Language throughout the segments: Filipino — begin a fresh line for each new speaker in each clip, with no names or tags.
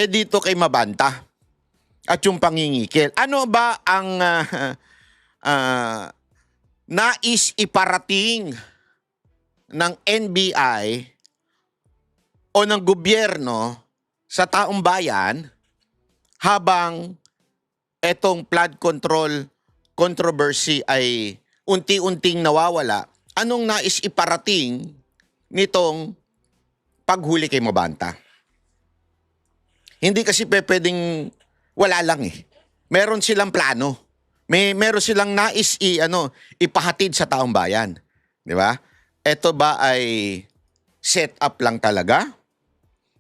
dito kay Mabanta at yung pangingikil. Ano ba ang nais iparating ng NBI o ng gobyerno sa taong bayan habang etong flood control controversy ay unti-unting nawawala? Anong nais iparating nitong paghuli kay Mabanta? Hindi kasi pwedeng wala lang eh. Meron silang plano. Meron silang nais ipahatid sa taong bayan. Di ba? Ito ba ay set up lang talaga?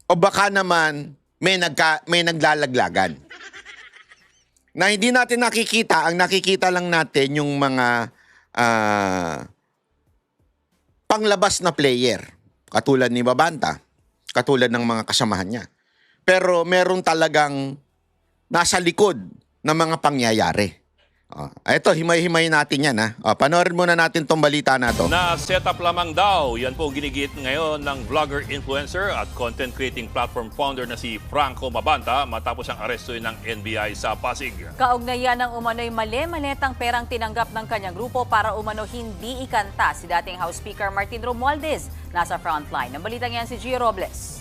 O baka naman may naglalaglagan? Na hindi natin nakikita, ang nakikita lang natin yung mga panglabas na player. Katulad ni Mabanta, katulad ng mga kasamahan niya. Pero meron talagang nasa likod ng mga pangyayari. Ito, himay-himay natin yan. Panoorin muna natin tong balita na to.
Na setup lamang daw, yan po ginigit ngayon ng vlogger, influencer at content creating platform founder na si Franco Mabanta matapos ang arestuin ng NBI sa Pasig.
Kaugnayan ng umano'y mali-maletang perang tinanggap ng kanyang grupo para umano hindi ikanta si dating House Speaker Martin Romualdez. Nasa frontline. Ang balitang yan si Gio Robles.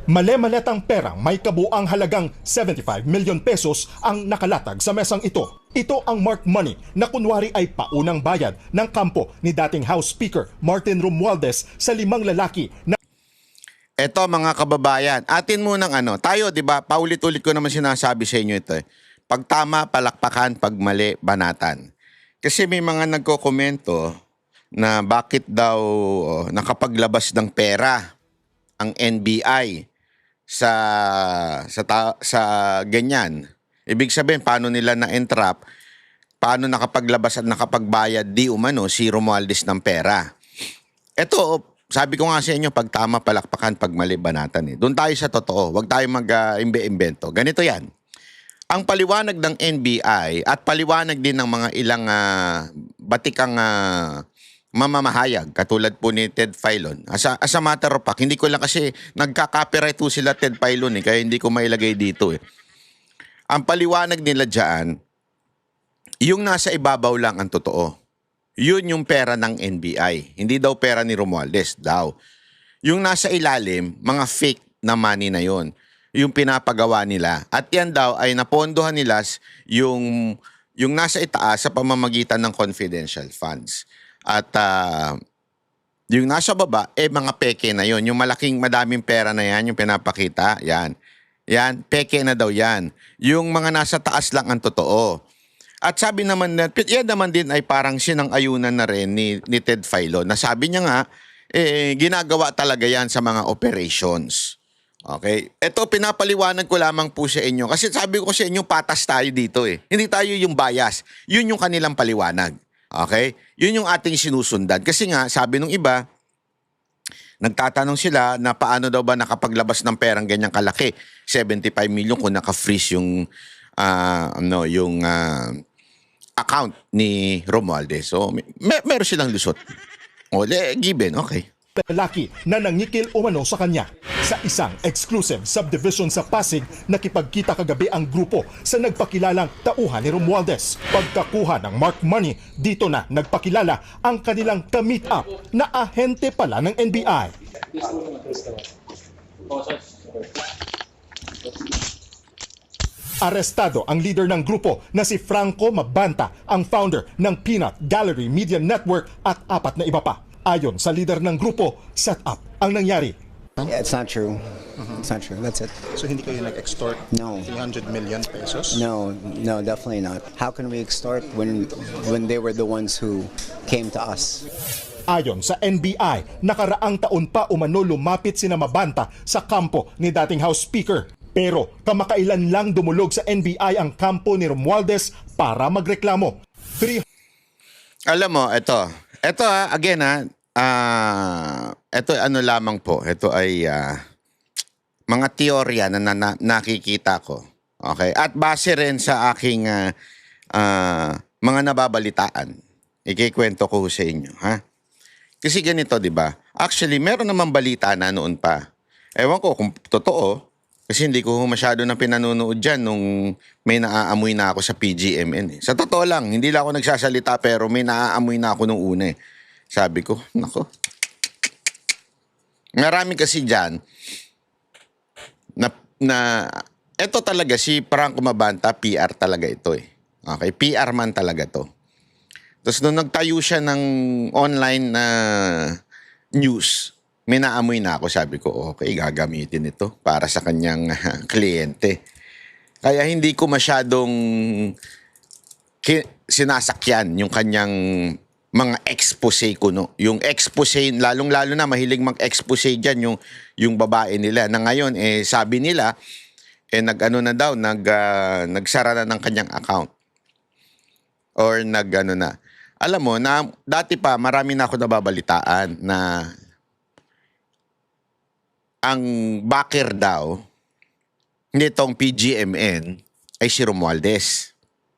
Mali-maletang perang may kabuang halagang 75 million pesos ang nakalatag sa mesang ito. Ito ang marked money na kunwari ay paunang bayad ng kampo ni dating House Speaker Martin Romualdez sa 5 lalaki na...
Ito mga kababayan, atin munang tayo 'di ba? Paulit-ulit ko naman sinasabi sa inyo ito. Pag tama, palakpakan, pag mali, banatan. Kasi may mga nagko-komento na bakit daw nakapaglabas ng pera ang NBI sa ganyan. Ibig sabihin, paano nila na-entrap, paano nakapaglabas at nakapagbayad di umano si Romualdez ng pera. Ito, sabi ko nga sa inyo, pag tama, palakpakan, pag mali, banatan. Doon tayo sa totoo. Huwag tayo mag-imbe-imbento. Ganito yan. Ang paliwanag ng NBI at paliwanag din ng mga ilang batikang mamamahayag, katulad po ni Ted Filon. As a matter of fact, hindi ko lang kasi nagka-copyright po sila Ted Filon kaya hindi ko mailagay dito Ang paliwanag nila dyan, yung nasa ibabaw lang ang totoo. Yun yung pera ng NBI. Hindi daw pera ni Romualdez daw. Yung nasa ilalim, mga fake na money na yun. Yung pinapagawa nila. At yan daw ay napondohan nila yung nasa itaas sa pamamagitan ng confidential funds. At yung nasa baba, mga peke na yon. Yung madaming pera na yan, yung pinapakita, yan. Yan, peke na daw yan. Yung mga nasa taas lang ang totoo. At sabi naman, yan naman din ay parang sinang-ayunan na rin ni Ted Filon. Na sabi niya nga, ginagawa talaga yan sa mga operations. Okay? Ito, pinapaliwanag ko lamang po sa inyo. Kasi sabi ko sa inyo, patas tayo dito Hindi tayo yung bias. Yun yung kanilang paliwanag. Okay? Yun yung ating sinusundan. Kasi nga, sabi nung iba, nagtatanong sila na paano daw ba nakapaglabas ng perang ganyang kalaki. 75 million kung naka-freeze yung account ni Romualdez. So, meron silang lusot. Given, okay.
lalaki na nangikil umano sa kanya. Sa isang exclusive subdivision sa Pasig, nakipagkita kagabi ang grupo sa nagpakilalang tauhan ni Romualdez. Pagkakuha ng marked money, dito na nagpakilala ang kanilang ka-meet up na ahente pala ng NBI. Arestado ang leader ng grupo na si Franco Mabanta, ang founder ng Peanut Gallery Media Network at 4 na iba pa. Ayon sa leader ng grupo, set up ang nangyari.
Yeah, it's not true. It's not true. That's it.
So hindi kayo nag-extort
No.
300 million pesos?
No, definitely not. How can we extort when they were the ones who came to us?
Ayon sa NBI, nakaraang taon pa umano lumapit sina Mabanta sa kampo ni dating House Speaker. Pero kamakailan lang dumulog sa NBI ang kampo ni Romualdez para magreklamo.
Alam mo, ito again ito ano lamang po, ito ay mga teorya na nakikita ko. Okay? At base rin sa aking mga nababalitaan. Ikikwento ko sa inyo, ha? Kasi ganito, 'di ba? Actually, meron namang balita na noon pa. Ewan ko kung totoo, Kasi hindi ko masyado na pinanonood dyan nung may naaamoy na ako sa PGMN. Sa totoo lang, hindi lang ako nagsasalita pero may naaamoy na ako nung una eh. Sabi ko, nako. Marami kasi dyan na eto talaga si Franco Mabanta, PR talaga ito eh. Okay, PR man talaga to. Tapos nung nagtayo siya ng online na news, may naamoy na ako. Sabi ko, okay, gagamitin ito para sa kanyang kliyente. Kaya hindi ko masyadong sinasakyan yung kanyang mga expose ko, no? Yung expose, lalong-lalo na mahilig mag-expose dyan yung babae nila. Na ngayon, sabi nila, nag-ano na daw, nagsara na ng kanyang account. Or nag-ano na. Alam mo, na, dati pa, marami na ako nababalitaan na ang backer daw nitong PGMN ay si Romualdez.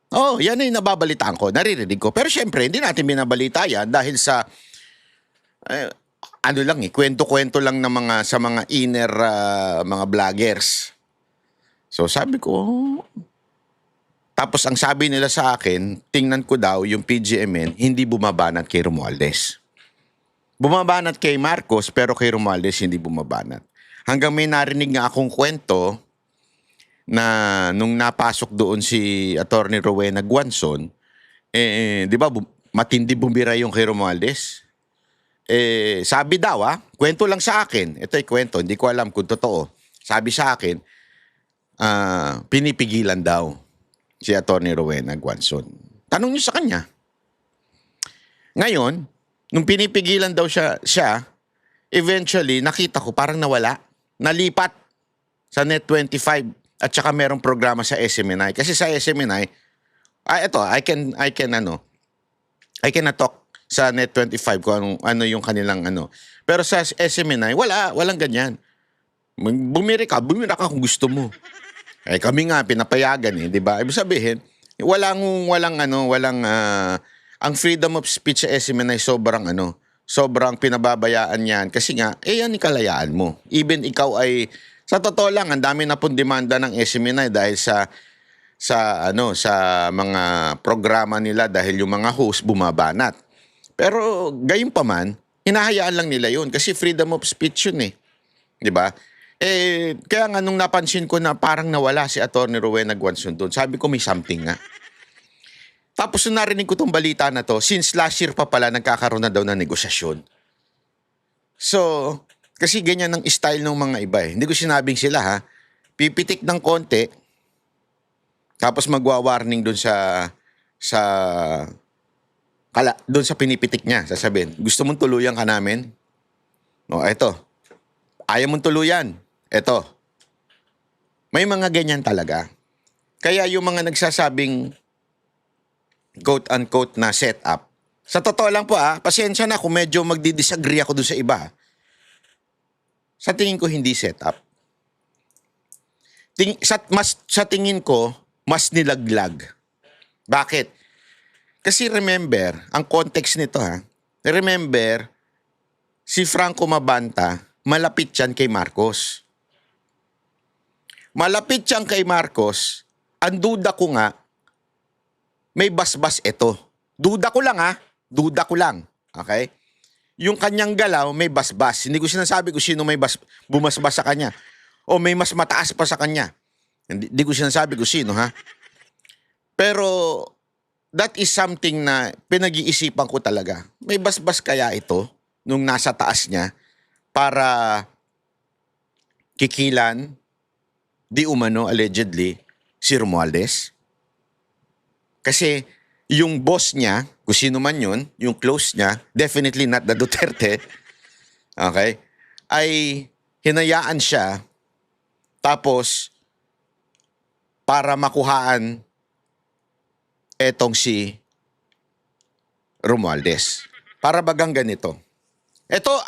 Oh, yan ay nababalitaan ko, naririnig ko. Pero syempre, hindi natin binabalita yan dahil sa ano lang kwento-kwento lang ng sa mga inner mga vloggers. So sabi ko, tapos ang sabi nila sa akin, tingnan ko daw yung PGMN, hindi bumabanat kay Romualdez. Bumabanat kay Marcos, pero kay Romualdez hindi bumabanat. Hanggang may narinig nga akong kwento na nung napasok doon si Attorney Rowena Guanzon, di ba matindi bumira yung kay Romualdez? Sabi daw kwento lang sa akin, ito ay kwento, hindi ko alam kung totoo. Sabi sa akin, pinipigilan daw si Attorney Rowena Guanzon. Tanong niyo sa kanya. Ngayon, nung pinipigilan daw siya, eventually, nakita ko parang nawala. Nalipat sa Net25 at saka merong programa sa SMNI. Kasi sa SMNI, ito, I can talk sa Net25 kung ano yung kanilang ano. Pero sa SMNI, walang ganyan. Bumira ka kung gusto mo. Kami nga pinapayagan di ba? Ibig sabihin, ang freedom of speech sa SMNI sobrang pinababayaan yan kasi nga, yan yung kalayaan mo. Even ikaw ay, sa totoo lang, ang dami na pong demanda ng SMNI dahil sa mga programa nila dahil yung mga host bumabanat. Pero gayon pa man, hinahayaan lang nila yun kasi freedom of speech yun di ba? Kaya nga nung napansin ko na parang nawala si Attorney Rowena Guanzon doon, sabi ko may something nga. Tapos nung narinig ko tong balita na to, since last year pa pala nagkakaroon na daw ng negosasyon. So, kasi ganyan ang style ng mga iba Hindi ko sinabing sila pipitik ng konti, tapos magwa-warning doon doon sa pinipitik niya. Sasabihin, gusto mong tuluyan ka namin? No, eto. Ayaw mong tuluyan. Eto. May mga ganyan talaga. Kaya yung mga nagsasabing quote-unquote na setup. Sa totoo lang po pasensya na kung medyo magdi-disagree ako doon sa iba. Sa tingin ko hindi setup. Sa tingin ko, mas nilaglag. Bakit? Kasi remember, ang context nito remember, si Franco Mabanta, malapit yan kay Marcos. Malapit yan kay Marcos, ang duda ko nga, may basbas ito. Duda ko lang Duda ko lang. Okay? Yung kanyang galaw, may basbas. Hindi ko sinasabi kung sino may bumasbas sa kanya. O may mas mataas pa sa kanya. Hindi ko sinasabi kung sino Pero, that is something na pinag-iisipan ko talaga. May basbas kaya ito nung nasa taas niya para kikilan, di umano, allegedly, si Romualdez? Kasi yung boss niya, kung sino man yun, yung close niya, definitely not the Duterte, okay, ay hinayaan siya tapos para makuhaan etong si Romualdez. Para bagang ganito. Ito,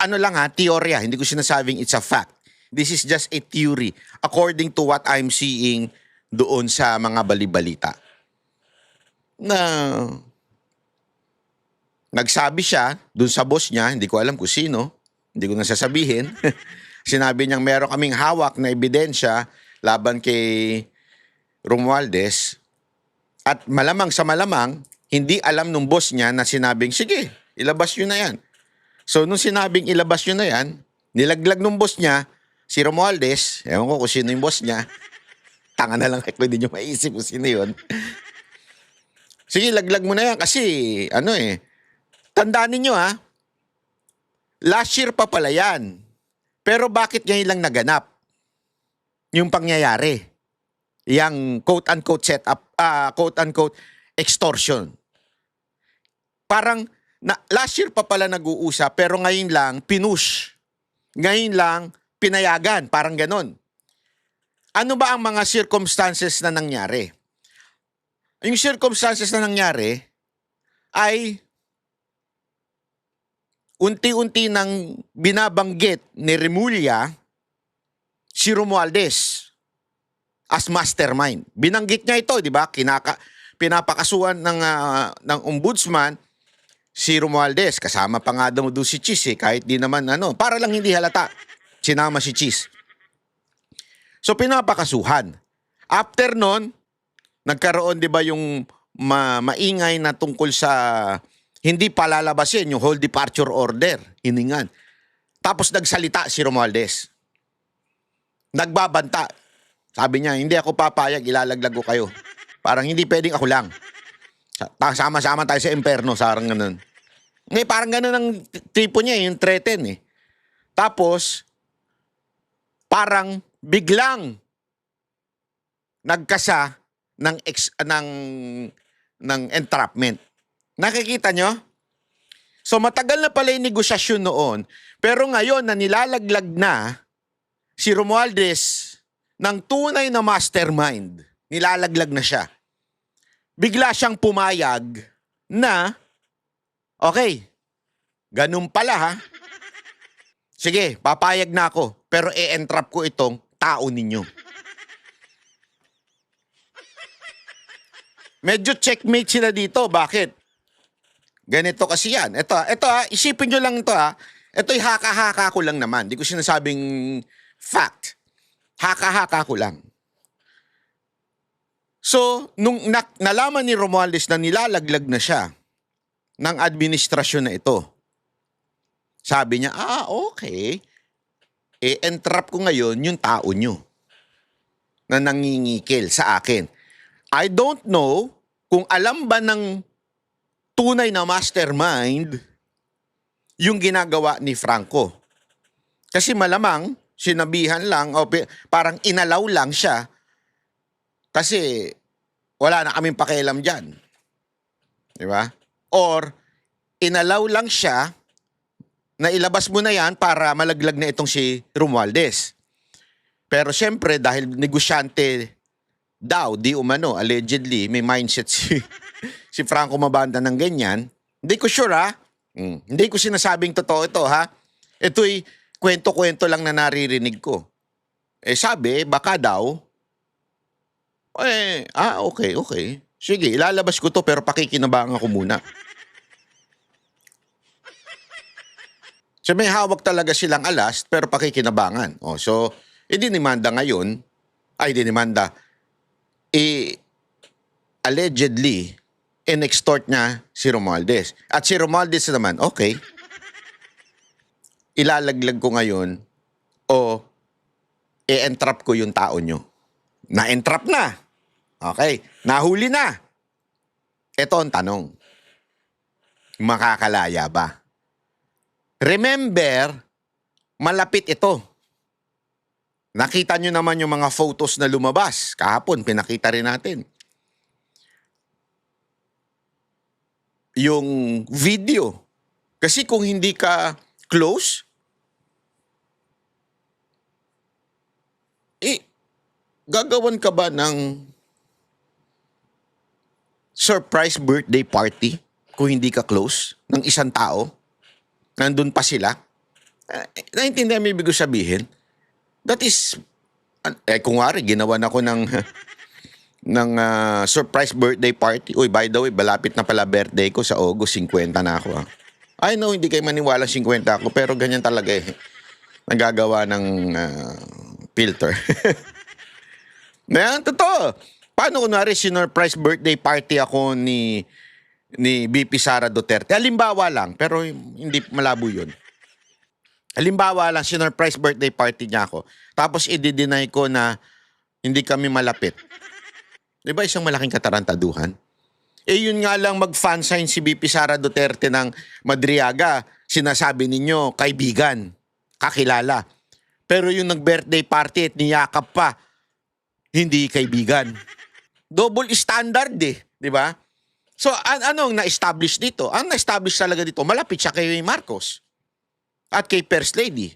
teorya. Hindi ko sinasabing it's a fact. This is just a theory according to what I'm seeing doon sa mga balibalita. Na nagsabi siya doon sa boss niya, hindi ko alam kung sino, hindi ko nasasabihin. Sinabi niyang meron kaming hawak na ebidensya laban kay Romualdez at malamang sa malamang, hindi alam nung boss niya na sinabing, sige, ilabas nyo na yan. So, nung sinabing ilabas nyo na yan, nilaglag nung boss niya, si Romualdez, ewan ko kung sino yung boss niya, tanga na lang ako, hindi nyo maisip kung sino yun. Sige, laglag mo na yan kasi, tandaan ninyo last year pa pala yan. Pero bakit ngayon lang naganap yung pangyayari? Yang quote-unquote setup, quote-unquote extortion. Parang last year pa pala nag-uusap pero ngayon lang pinush. Ngayon lang pinayagan, parang ganon. Ano ba ang mga circumstances na nangyari? Yung circumstances na nangyari ay unti-unti nang binabanggit ni Remulla si Romualdez as mastermind. Binanggit niya ito, di ba? Pinapakasuhan ng ombudsman si Romualdez. Kasama pa nga daw si Cheese kahit di naman para lang hindi halata. Sinama si Cheese. So pinapakasuhan. After nun, nagkaroon 'di ba yung maingay na tungkol sa hindi palalabasin yung whole departure order, hiningan. Tapos nagsalita si Romualdez. Nagbabanta. Sabi niya, hindi ako papayag, ilalaglag ko kayo. Parang hindi pwedeng ako lang. Sama-sama tayo sa imperno, sarang ganun. Parang ganun ang tipo niya, yung threaten Tapos, parang biglang nagkasa ng entrapment. Nakikita nyo? So matagal na pala yung negosyasyon noon, pero ngayon na nilalaglag na si Romualdez ng tunay na mastermind, nilalaglag na siya. Bigla siyang pumayag na, okay, ganun pala sige, papayag na ako, pero i-entrap ko itong tao ninyo. Medyo checkmate sila dito. Bakit? Ganito kasi yan. Ito isipin nyo lang ito Ito'y haka-haka ko lang naman. Di ko sinasabing fact. Haka-haka ko lang. So, nung nalaman ni Romualdez na nilalaglag na siya ng administrasyon na ito, sabi niya, okay. Entrap ko ngayon yung tao nyo na nangingikil sa akin. I don't know kung alam ba ng tunay na mastermind yung ginagawa ni Franco. Kasi malamang sinabihan lang o parang inalaw lang siya kasi wala na kaming pakialam dyan. Di ba? Or inalaw lang siya na ilabas mo na yan para malaglag na itong si Romualdez. Pero siyempre dahil negosyante daw, di umano, allegedly, may mindset si Franco Mabanta ng ganyan. Hindi ko sure Hindi ko sinasabing totoo ito Ito'y kwento-kwento lang na naririnig ko. Sabi, baka daw, okay. Sige, ilalabas ko to pero pakikinabangan ko muna. So may hawak talaga silang alas pero pakikinabangan. So, dinimanda ngayon, allegedly, in-extort niya si Romualdez. At si Romualdez naman, okay, ilalaglag ko ngayon o i-entrap ko yung tao nyo. Na-entrap na. Okay, nahuli na. Ito ang tanong. Makakalaya ba? Remember, malapit ito. Nakita nyo naman yung mga photos na lumabas. Kahapon, pinakita rin natin. Yung video. Kasi kung hindi ka close, gagawan ka ba ng surprise birthday party kung hindi ka close ng isang tao? Nandun pa sila? Naintindihan mo ibig ko sabihin? That is, kung wari, ginawan ako ng surprise birthday party. Uy, by the way, malapit na pala birthday ko sa August, 50 na ako. I know, hindi kayo maniwala 50 ako, pero ganyan talaga Nagagawa ng filter. Yan, totoo. Paano kunwari sinurprise birthday party ako ni VP Sara Duterte? Halimbawa lang, pero hindi malabo yun. Halimbawa lang, sinurprise birthday party niya ako. Tapos i-deny ko na hindi kami malapit. Di ba isang malaking katarantaduhan? Yun nga lang mag-fan sign si VP Sara Duterte ng Madriaga. Sinasabi ninyo, kaibigan, kakilala. Pero yung nag-birthday party at niyakap pa, hindi kaibigan. Double standard di ba? So, anong na-establish dito? Ang na-establish talaga dito, malapit siya kay Marcos at kay First Lady.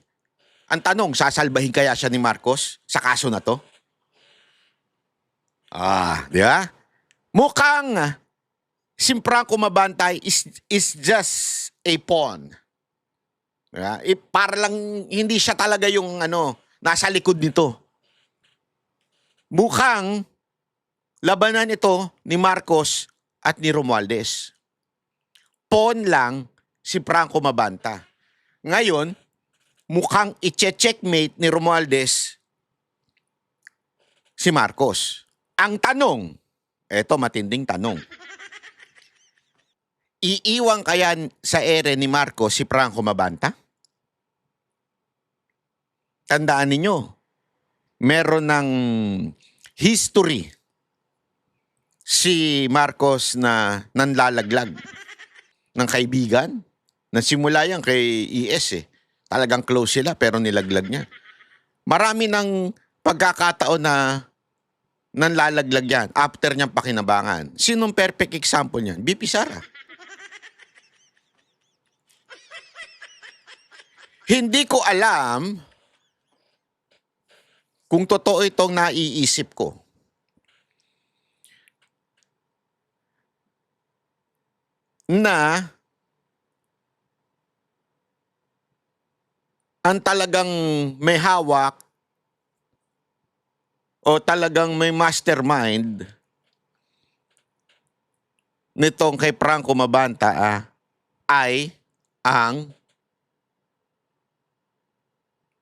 Ang tanong, sasalbahin kaya siya ni Marcos sa kaso na to? Di ba? Mukhang si Franco Mabantay is just a pawn. Diba? Para lang hindi siya talaga yung nasa likod nito. Mukhang labanan ito ni Marcos at ni Romualdez. Pawn lang si Franco Mabanta. Ngayon, mukhang i-checkmate ni Romualdez si Marcos. Ang tanong, eto matinding tanong. Iiwan kaya sa ere ni Marcos si Franco Mabanta? Tandaan ninyo, meron ng history si Marcos na nanlalaglag ng kaibigan. Nasimula yan kay ES Talagang close sila pero nilaglag niya. Marami ng pagkakataon na nanlalaglag yan after niyang pakinabangan. Sinong perfect example niyan? VP Sara. Hindi ko alam kung totoo itong naiisip ko. Na ang talagang may hawak o talagang may mastermind nitong kay Franco Mabanta ay ang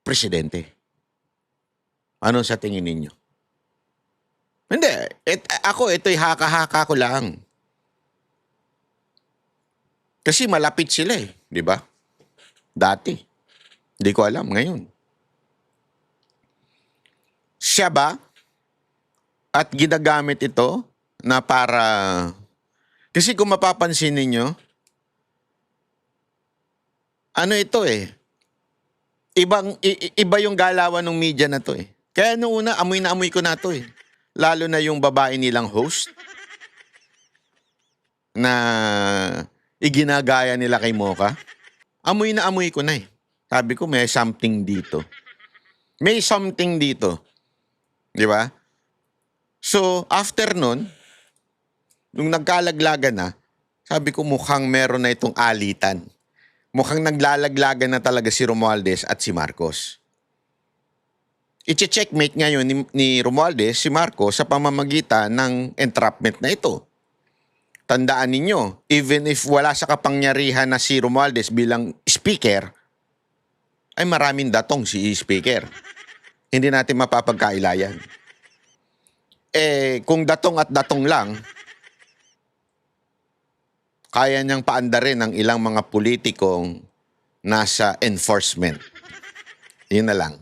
presidente. Ano sa tingin ninyo? Hindi. Ito'y haka-haka ko lang. Kasi malapit sila di ba? Dati. Hindi ko alam ngayon. Siya ba? At ginagamit ito na para... Kasi kung mapapansin ninyo, ano ito iba yung galawan ng media na to Kaya noong una, amoy na amoy ko na to Lalo na yung babae nilang host na iginagaya nila kay Mocha. Amoy na amoy ko na Sabi ko, may something dito. May something dito. Di ba? So, after nun, nung nagkalaglagan na, sabi ko mukhang meron na itong alitan. Mukhang naglalaglagan na talaga si Romualdez at si Marcos. I-checkmate ngayon ni Romualdez si Marcos sa pamamagitan ng entrapment na ito. Tandaan ninyo, even if wala sa kapangyarihan na si Romualdez bilang speaker, ay maraming datong si speaker. Hindi natin mapapagkailayan. Kung datong at datong lang, kaya niyang paandarin ng ilang mga politikong nasa enforcement. Yun na lang.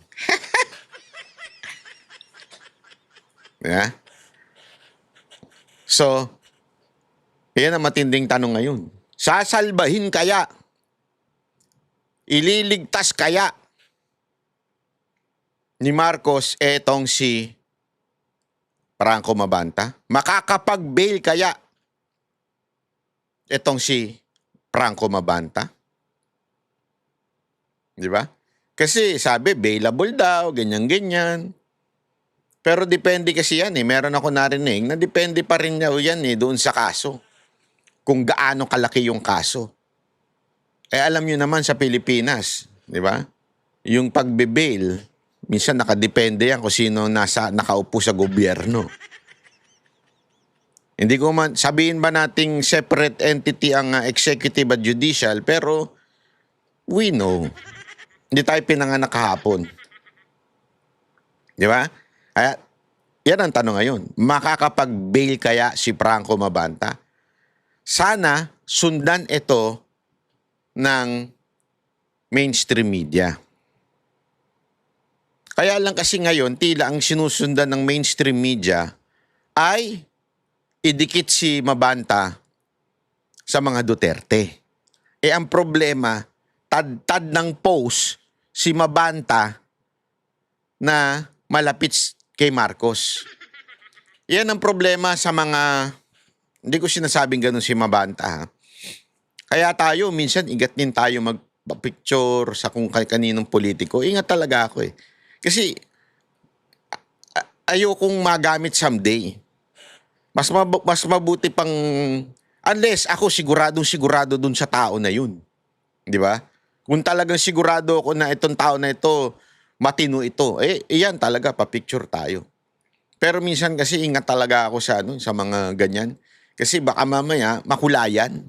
Yeah? So, yan ang matinding tanong ngayon. Sasalbahin kaya? Ililigtas kaya ni Marcos etong si Franco Mabanta? Makakapag-bail kaya etong si Franco Mabanta? Di ba? Kasi sabi, bailable daw, ganyan-ganyan. Pero depende kasi yan Meron ako narinig na depende pa rin daw yan doon sa kaso. Kung gaano kalaki yung kaso. Alam nyo naman sa Pilipinas, di ba? Yung pagbe-bail, minsan nakadepende yan kung sino nakaupo sa gobyerno. Hindi ko man, sabihin ba nating separate entity ang executive at judicial, pero we know. Hindi tayo pinanganak kahapon. Di ba? Yan ang tanong ngayon. Makakapag-bail kaya si Franco Mabanta? Sana sundan ito ng mainstream media. Kaya lang kasi ngayon, tila ang sinusundan ng mainstream media ay idikit si Mabanta sa mga Duterte. Ang problema, tad-tad ng post si Mabanta na malapit kay Marcos. Yan ang problema sa mga, hindi ko sinasabing ganun si Mabanta ha. Kaya tayo, minsan ingat din tayo magpa-picture sa kung kaninong politiko. Ingat talaga ako eh. Kasi ayokong magamit someday. Mas mabuti pang, unless ako sigurado dun sa tao na yun. Di ba? Kung talagang sigurado ako na itong tao na ito, matino ito, iyan talaga, pa-picture tayo. Pero minsan kasi ingat talaga ako sa mga ganyan. Kasi baka mamaya makulayan.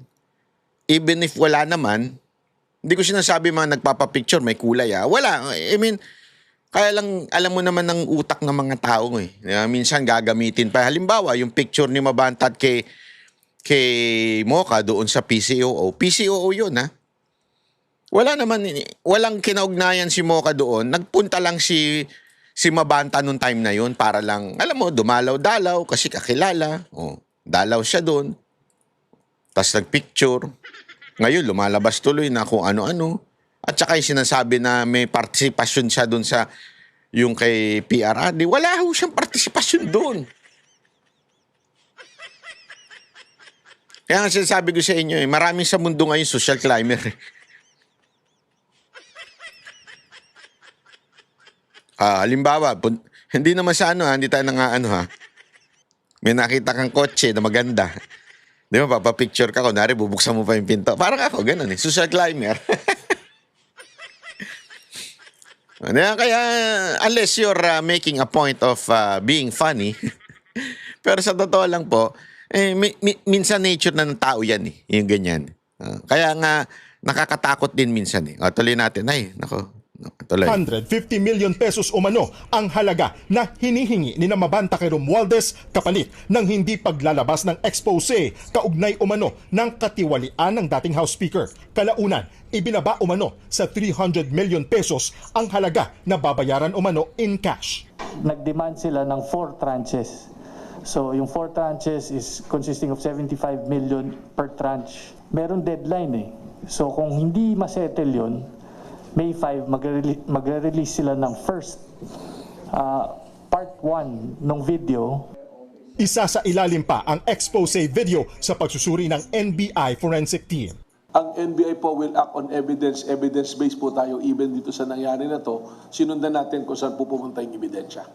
Even if wala naman, hindi ko sinasabi mga nagpapapicture, may kulay wala. I mean, kaya lang alam mo naman ng utak ng mga tao eh. Minsan gagamitin pa. Halimbawa, yung picture ni Mabanta at kay Mocha doon sa PCOO. PCOO yun ha. Walang kinaugnayan si Mocha doon. Nagpunta lang si Mabanta nung time na yun para lang, alam mo, dumalaw-dalaw kasi kakilala. Dalaw siya doon. Tapos nagpicture. Ngayon, lumalabas tuloy na kung ano-ano. At saka yung sinasabi na may partisipasyon siya doon sa yung kay PRRD. Wala ho siyang partisipasyon doon. Kaya nga sinasabi ko sa inyo maraming sa mundo ngayon social climber. Halimbawa, hindi naman sa hindi tayo may nakita kang kotse na maganda. Di ba, papapicture ka, kunwari, bubuksan mo pa yung pinto. Parang ako, ganun social climber. Kaya, unless you're making a point of being funny, pero sa totoo lang po, minsan nature na ng tao yan yung ganyan. Kaya nga, nakakatakot din minsan tuloy natin, tuloy.
150 million pesos umano ang halaga na hinihingi ni Mabanta kay Romualdez kapalit ng hindi paglalabas ng expose kaugnay umano ng katiwalian ng dating House Speaker. Kalaunan, ibinaba umano sa 300 million pesos ang halaga na babayaran umano in cash.
Nag-demand sila ng 4 tranches. So yung 4 tranches is consisting of 75 million per tranche. Meron deadline So kung hindi masettle yun, May 5, magre-release sila ng first part 1 ng video.
Isa sa ilalim pa ang expose video sa pagsusuri ng NBI forensic team.
Ang NBI po will act on evidence. Evidence-based po tayo even dito sa nangyari na to. Sinundan natin kung saan po pumunta yung ebidensya.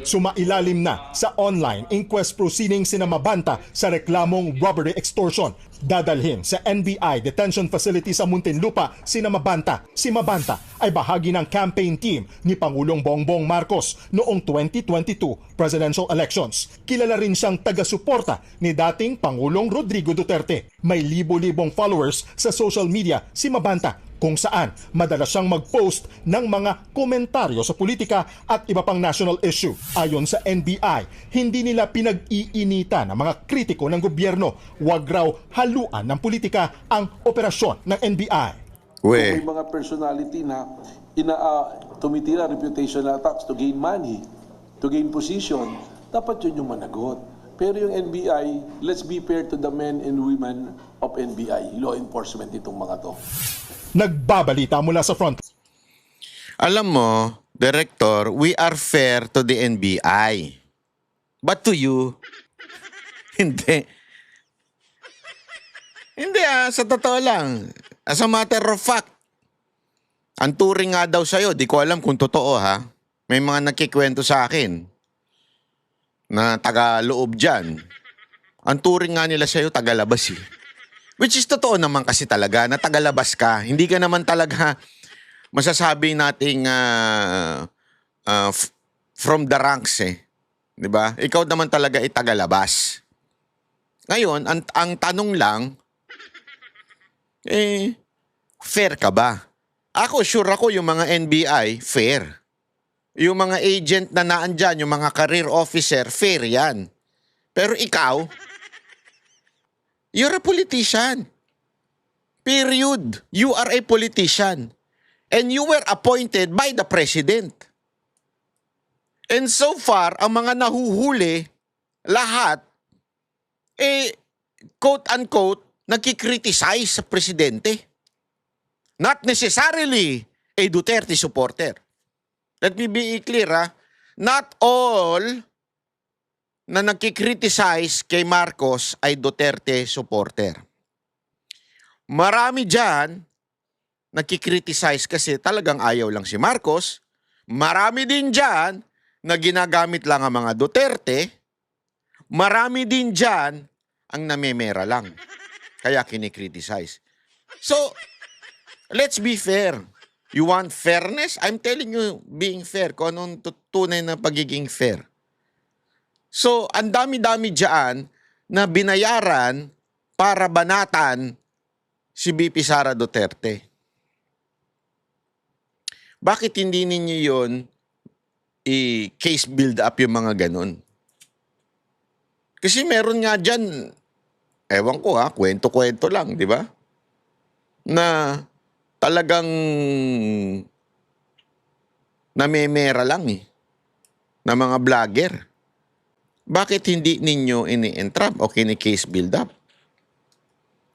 Sumailalim na sa online inquest proceedings si Mabanta sa reklamong robbery extortion. Dadalhin sa NBI detention facility sa Muntinlupa si Mabanta. Si Mabanta ay bahagi ng campaign team ni Pangulong Bongbong Marcos noong 2022 presidential elections. Kilala rin siyang taga-suporta ni dating Pangulong Rodrigo Duterte. May libo-libong followers sa social media si Mabanta, kung saan madalas siyang mag-post ng mga komentaryo sa politika at iba pang national issue. Ayon sa NBI, hindi nila pinag-iinitan ng mga kritiko ng gobyerno. Wag raw haluan ng politika ang operasyon ng NBI.
May mga personality na tumitira reputational attacks to gain money, to gain position, dapat yun yung managot. Pero yung NBI, let's be fair to the men and women of NBI, law enforcement itong mga to.
Nagbabalita mula sa front.
Alam mo, Director, we are fair to the NBI. But to you, hindi. Hindi sa totoo lang. As a matter of fact, ang turing nga daw sa'yo, di ko alam kung totoo may mga nagkikwento sa akin na taga-loob dyan. Ang turing nga nila sa'yo, taga-labas Which is totoo naman kasi talaga na tagalabas ka. Hindi ka naman talaga masasabi nating from the ranks 'Di ba? Ikaw naman talaga ay tagalabas. Ngayon, ang tanong lang, fair ka ba? Ako, sure ako yung mga NBI, fair. yung mga agent na naandyan, yung mga career officer, fair yan. Pero ikaw, you're a politician. Period. You are a politician. And you were appointed by the president. And so far, ang mga nahuhuli, lahat, quote-unquote, nagkikriticize sa presidente. Not necessarily a Duterte supporter. Let me be clear, not all na nagkikriticize kay Marcos ay Duterte supporter. Marami dyan nagkikriticize kasi talagang ayaw lang si Marcos. Marami din dyan na ginagamit lang ang mga Duterte. Marami din dyan ang namemera lang. Kaya kinikriticize. So, let's be fair. You want fairness? I'm telling you, being fair. Kung anong tunay na pagiging fair. So, ang dami-dami dyan na binayaran para banatan si BP Sara Duterte. Bakit hindi ninyo yun i-case build up yung mga ganun? Kasi meron nga dyan, ewan ko kwento-kwento lang, di ba? Na talagang namemera lang na mga vlogger. Bakit hindi ninyo ini-entrap o kini-case build up?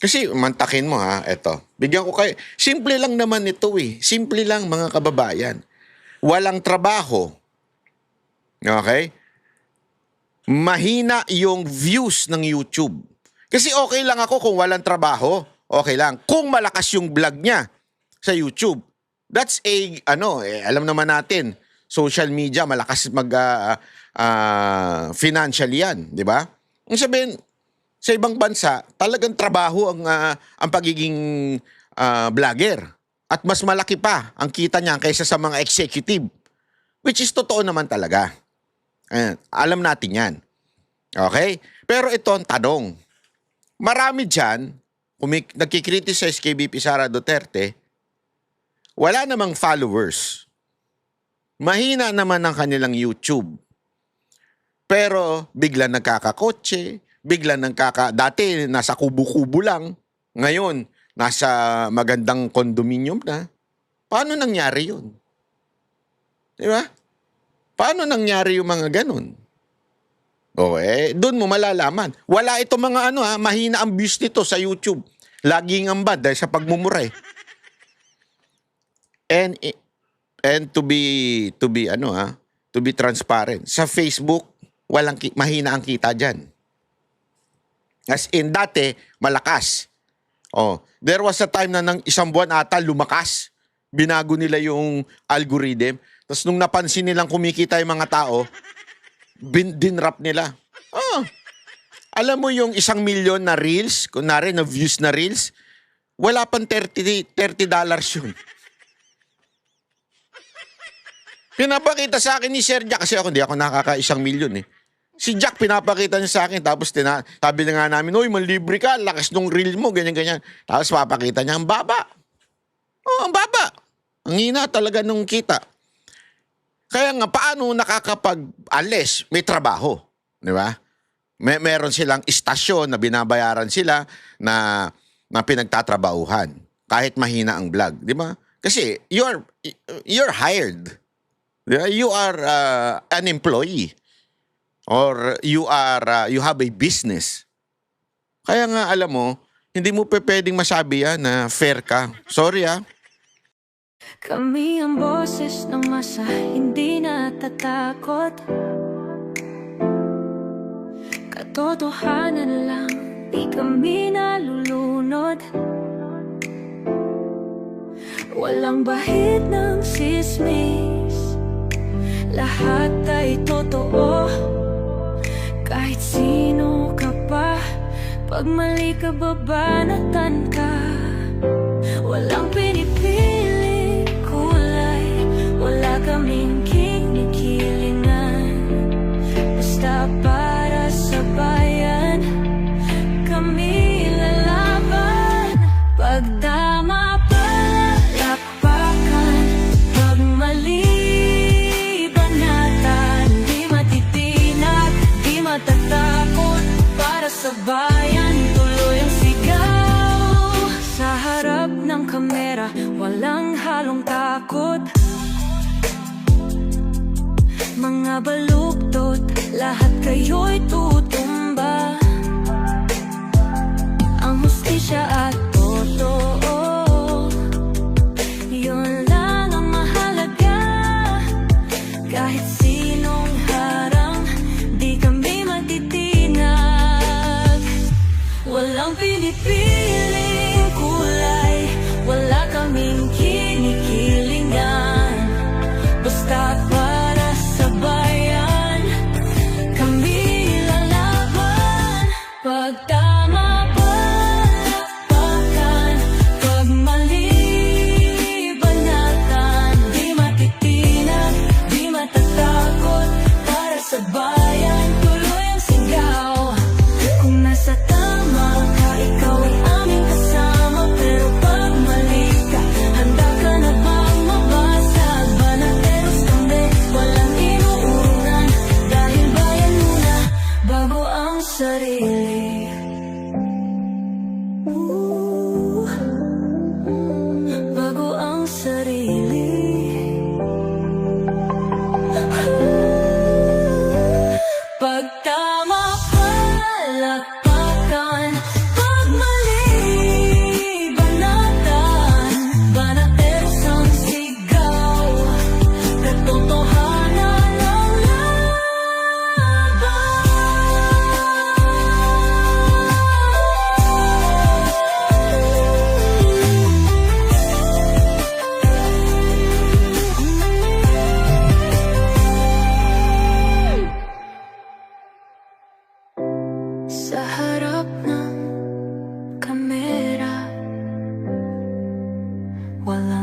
Kasi mantakin mo eto. Bigyan ko kayo. Simple lang naman ito Simple lang mga kababayan. Walang trabaho. Okay? Mahina yung views ng YouTube. Kasi okay lang ako kung walang trabaho. Okay lang. Kung malakas yung vlog niya sa YouTube. That's alam naman natin, social media, malakas financial yan, di ba? Ang sabihin, sa ibang bansa, talagang trabaho ang pagiging vlogger. At mas malaki pa ang kita niya kaysa sa mga executive. Which is totoo naman talaga. Alam natin yan. Okay? Pero ito ang tanong. Marami dyan, kung nagkikriticize kay BP Sara Duterte, wala namang followers. Mahina naman ang kanilang YouTube. Pero bigla nagkakakotse, bigla dati nasa kubo-kubo lang, ngayon nasa magandang condominium na. Paano nangyari yun? Di ba? Paano nangyari yung mga ganun? Doon mo malalaman. Wala itong mga mahina ang views nito sa YouTube. Laging ang bad dahil sa pagmumura And to be transparent. Sa Facebook, mahina ang kita diyan. As in dati, malakas. There was a time na ng isang buwan ata lumakas. Binago nila yung algorithm. Tapos nung napansin nilang kumikita yung mga tao, dinrap nila. Alam mo yung 1 million na reels, kunwari na views na reels, wala pang $30 yun. Pinapakita sa akin ni Sir Jack, kasi hindi ako nakaka 1 million Si Jack pinapakita niya sa akin, tapos sabi na nga namin, uy, manlibre ka, lakas nung reel mo, ganyan-ganyan. Tapos papakita niya, ang baba. Ang baba. Ang hina talaga nung kita. Kaya nga, paano unless may trabaho, di ba? Meron silang istasyon na binabayaran sila na pinagtatrabahuhan, kahit mahina ang vlog, di ba? Kasi you're hired. You are an employee or you have a business. Kaya nga alam mo, hindi mo pwedeng masabi na fair ka. Sorry
Kami ang boses ng masa, hindi natatakot. Katotohanan lang, di kami nalulunod. Walang bahid ng sismis, lahat ay totoo. Kahit sino ka pa, pag mali ka babanatan ka. Walang pinipili kulay, wala kaming kinikilingan. Basta para sa bayan, kami lalaban. Pag tama palakpakan, pag mali bayan, tuloy ang sigaw. Sa harap ng kamera, walang halong takot. Mga baluktot, lahat kayo'y tutumba. Ang hustisya at totoo, yun lang ang mahalaga. Kahit sinong harang, di kami matitinag. Walang pinipiling kulay, wala kaming kinikilingan. Basta para sa bayan, kami lalaban. Pag tama, palakpakan. Pag mali, banatan. Di matitinag, di matatakot. Para sa bayan, tuloy ang sigaw. Kung nasa tama ka, ikaw ay aming kasama. Pero pag mali ka, handa ka na bang mabasag? Banateros kami, walang inuunan. Dahil bayan muna, bago ang sarili. Bago ang sarili. Pag tama, palakpakan. Pag mali, banatan. Banateros ang sigaw. Katotohanan ang sa harap ng kamera, wala